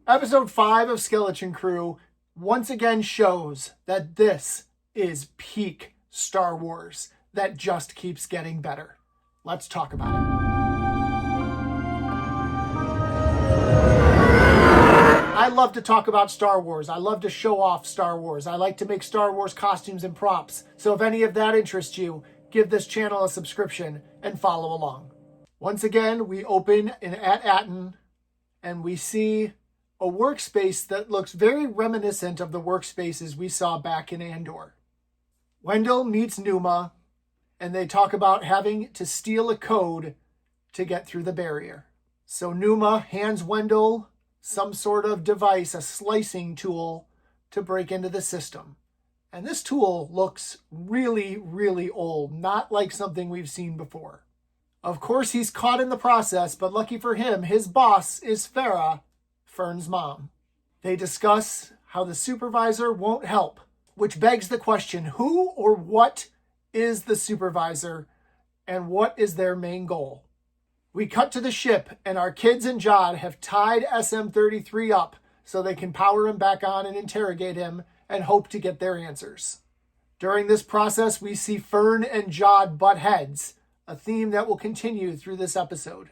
Episode 5 of Skeleton Crew once again shows that this is peak Star Wars that just keeps getting better. Let's talk about it. I love to talk about Star Wars. I love to show off Star Wars. I like to make Star Wars costumes and props. So if any of that interests you, give this channel a subscription and follow along. Once again, we open at Atton and we see a workspace that looks very reminiscent of the workspaces we saw back in Andor. Wendell meets Numa, and they talk about having to steal a code to get through the barrier. So Numa hands Wendell some sort of device, a slicing tool, to break into the system. And this tool looks really, really old, not like something we've seen before. Of course, he's caught in the process, but lucky for him, his boss is Farah, Fern's mom. They discuss how the supervisor won't help, which begs the question, who or what is the supervisor and what is their main goal? We cut to the ship and our kids and Jod have tied SM-33 up so they can power him back on and interrogate him and hope to get their answers. During this process, we see Fern and Jod butt heads, a theme that will continue through this episode.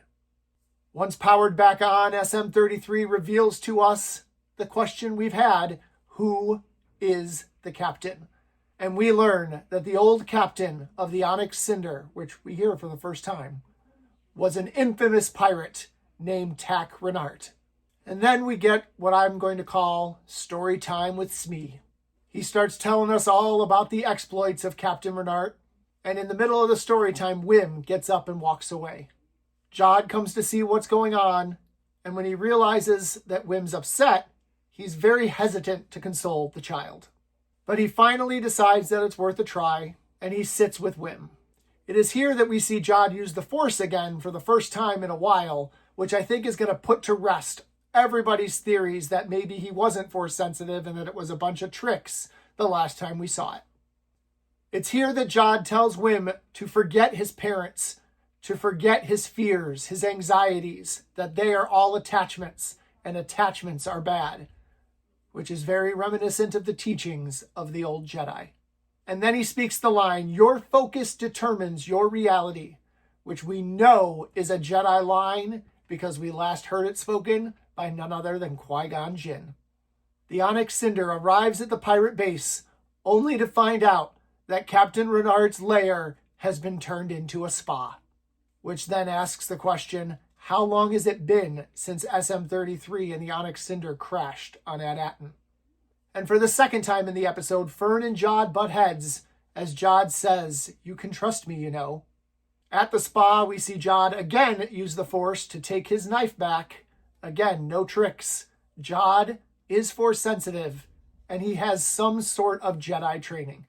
Once powered back on, SM-33 reveals to us the question we've had, who is the captain? And we learn that the old captain of the Onyx Cinder, which we hear for the first time, was an infamous pirate named Tak Renart. And then we get what I'm going to call story time with Smee. He starts telling us all about the exploits of Captain Renart, and in the middle of the story time, Wim gets up and walks away. Jod comes to see what's going on, and when he realizes that Wim's upset, he's very hesitant to console the child. But he finally decides that it's worth a try, and he sits with Wim. It is here that we see Jod use the Force again for the first time in a while, which I think is going to put to rest everybody's theories that maybe he wasn't Force sensitive and that it was a bunch of tricks the last time we saw it. It's here that Jod tells Wim to forget his parents, to forget his fears, his anxieties, that they are all attachments, and attachments are bad, which is very reminiscent of the teachings of the old Jedi. And then he speaks the line, "Your focus determines your reality," which we know is a Jedi line because we last heard it spoken by none other than Qui-Gon Jinn. The Onyx Cinder arrives at the pirate base only to find out that Captain Renard's lair has been turned into a spa, which then asks the question, how long has it been since SM-33 and the Onyx Cinder crashed on Atton? And for the second time in the episode, Fern and Jod butt heads as Jod says, "You can trust me, you know." At the spa, we see Jod again use the Force to take his knife back. Again, no tricks. Jod is Force sensitive, and he has some sort of Jedi training.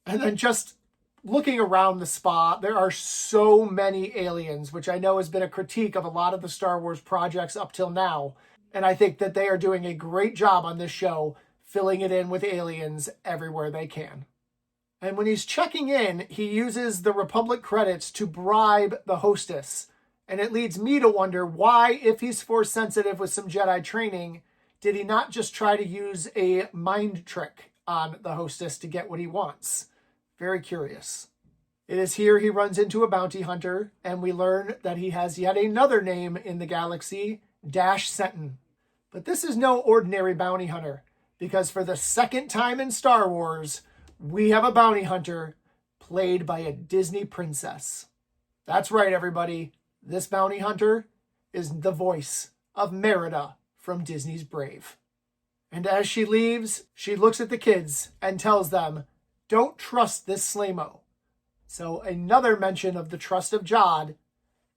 And then just looking around the spa, there are so many aliens, which I know has been a critique of a lot of the Star Wars projects up till now. And I think that they are doing a great job on this show, filling it in with aliens everywhere they can. And when he's checking in, he uses the Republic credits to bribe the hostess. And it leads me to wonder why, if he's Force sensitive with some Jedi training, did he not just try to use a mind trick on the hostess to get what he wants? Very curious. It is here he runs into a bounty hunter, and we learn that he has yet another name in the galaxy, Dash Senton. But this is no ordinary bounty hunter, because for the second time in Star Wars, we have a bounty hunter played by a Disney princess. That's right, everybody. This bounty hunter is the voice of Merida from Disney's Brave. And as she leaves, she looks at the kids and tells them, "Don't trust this Slamo." So another mention of the trust of Jod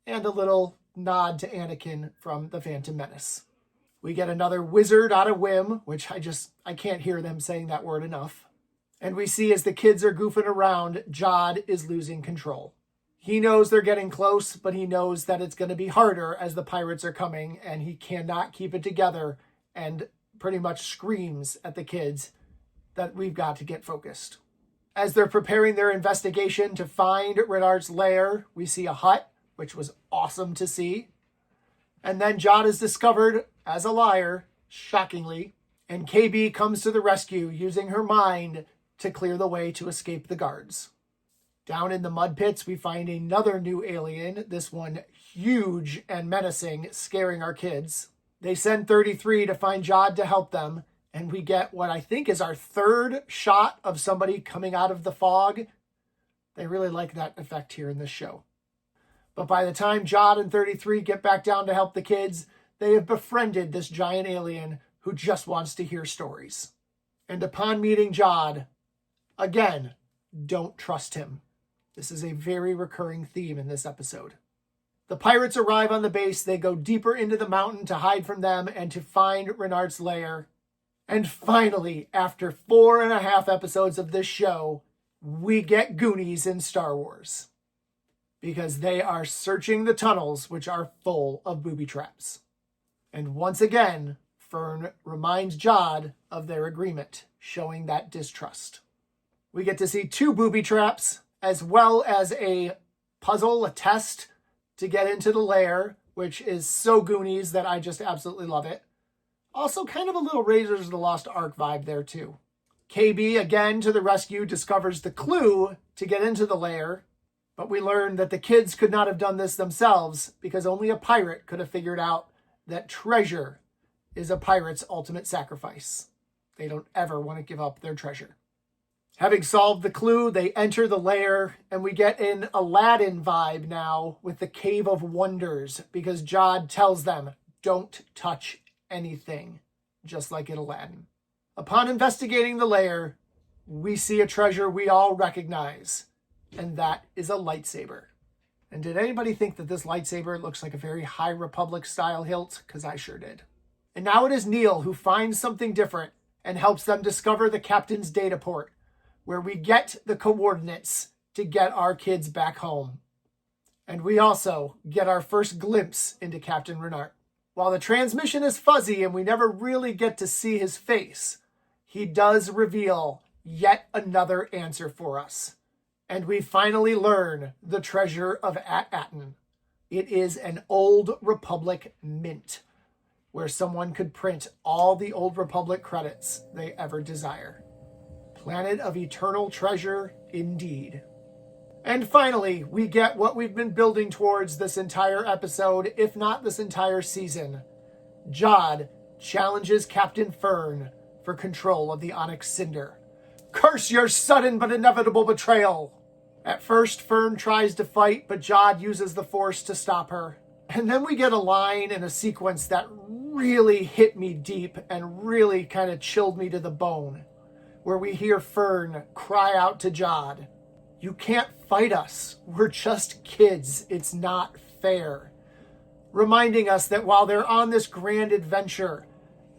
and a little nod to Anakin from The Phantom Menace. We get another wizard out of Wim, which I can't hear them saying that word enough. And we see as the kids are goofing around, Jod is losing control. He knows they're getting close, but he knows that it's going to be harder as the pirates are coming, and he cannot keep it together and pretty much screams at the kids that we've got to get focused. As they're preparing their investigation to find Renard's lair, we see a hut, which was awesome to see. And then Jod is discovered as a liar shockingly, and KB comes to the rescue using her mind to clear the way to escape the guards. Down in the mud pits, we find another new alien, this one huge and menacing, scaring our kids. They send 33 to find Jod to help them, and we get what I think is our third shot of somebody coming out of the fog. They really like that effect here in this show. But by the time Jod and 33 get back down to help the kids, they have befriended this giant alien who just wants to hear stories. And upon meeting Jod, again, don't trust him. This is a very recurring theme in this episode. The pirates arrive on the base. They go deeper into the mountain to hide from them and to find Renard's lair. And finally, after 4.5 episodes of this show, we get Goonies in Star Wars. Because they are searching the tunnels, which are full of booby traps. And once again, Fern reminds Jod of their agreement, showing that distrust. We get to see 2 booby traps, as well as a puzzle, a test to get into the lair, which is so Goonies that I just absolutely love it. Also kind of a little Raiders of the Lost Ark vibe there too. KB, again to the rescue, discovers the clue to get into the lair, but we learn that the kids could not have done this themselves because only a pirate could have figured out that treasure is a pirate's ultimate sacrifice. They don't ever want to give up their treasure. Having solved the clue, they enter the lair, and we get an Aladdin vibe now with the Cave of Wonders, because Jod tells them, don't touch anything, just like in Aladdin. Upon investigating the lair, we see a treasure we all recognize, and that is a lightsaber. And did anybody think that this lightsaber looks like a very High Republic style hilt? Because I sure did. And now it is Neil who finds something different and helps them discover the captain's data port, where we get the coordinates to get our kids back home. And we also get our first glimpse into Captain Renard. While the transmission is fuzzy and we never really get to see his face, he does reveal yet another answer for us. And we finally learn the treasure of Atton. It is an Old Republic mint, where someone could print all the Old Republic credits they ever desire. Planet of eternal treasure, indeed. And finally, we get what we've been building towards this entire episode, if not this entire season. Jod challenges Captain Fern for control of the Onyx Cinder. Curse your sudden but inevitable betrayal! At first, Fern tries to fight, but Jod uses the Force to stop her. And then we get a line in a sequence that really hit me deep and really kind of chilled me to the bone, where we hear Fern cry out to Jod, "You can't fight us. We're just kids. It's not fair." Reminding us that while they're on this grand adventure,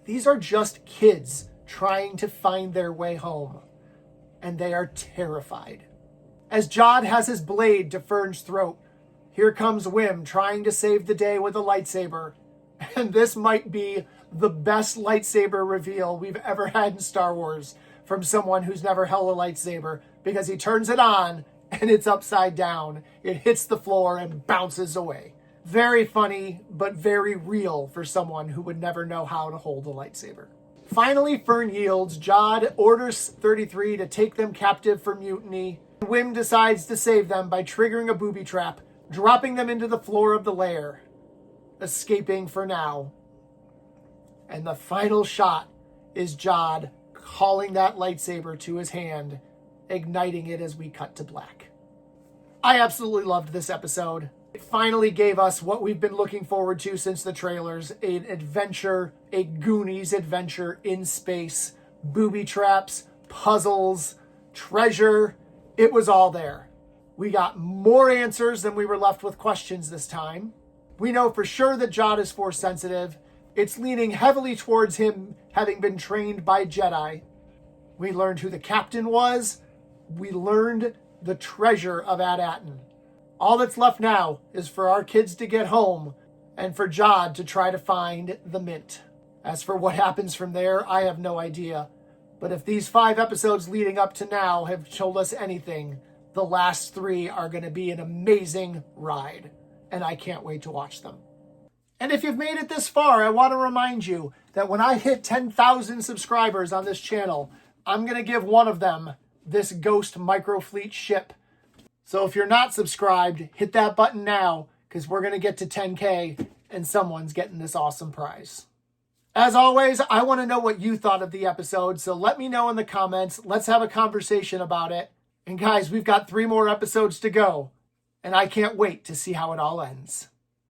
these are just kids trying to find their way home. And they are terrified. As Jod has his blade to Fern's throat, here comes Wim trying to save the day with a lightsaber. And this might be the best lightsaber reveal we've ever had in Star Wars from someone who's never held a lightsaber, because he turns it on and it's upside down. It hits the floor and bounces away. Very funny, but very real for someone who would never know how to hold a lightsaber. Finally, Fern yields. Jod orders 33 to take them captive for mutiny. Wim decides to save them by triggering a booby trap, dropping them into the floor of the lair, escaping for now. And the final shot is Jod calling that lightsaber to his hand, igniting it as we cut to black. I absolutely loved this episode. It finally gave us what we've been looking forward to since the trailers, an adventure, a Goonies adventure in space, booby traps, puzzles, treasure. It was all there. We got more answers than we were left with questions this time. We know for sure that Jod is Force sensitive. It's leaning heavily towards him having been trained by Jedi. We learned who the captain was. We learned the treasure of Atton. All that's left now is for our kids to get home and for Jod to try to find the mint. As for what happens from there, I have no idea. But if these 5 episodes leading up to now have told us anything, the last 3 are going to be an amazing ride. And I can't wait to watch them. And if you've made it this far, I want to remind you that when I hit 10,000 subscribers on this channel, I'm going to give one of them this Ghost Microfleet ship. So if you're not subscribed, hit that button now, because we're going to get to 10K and someone's getting this awesome prize. As always, I want to know what you thought of the episode, so let me know in the comments. Let's have a conversation about it. And guys, we've got 3 more episodes to go, and I can't wait to see how it all ends.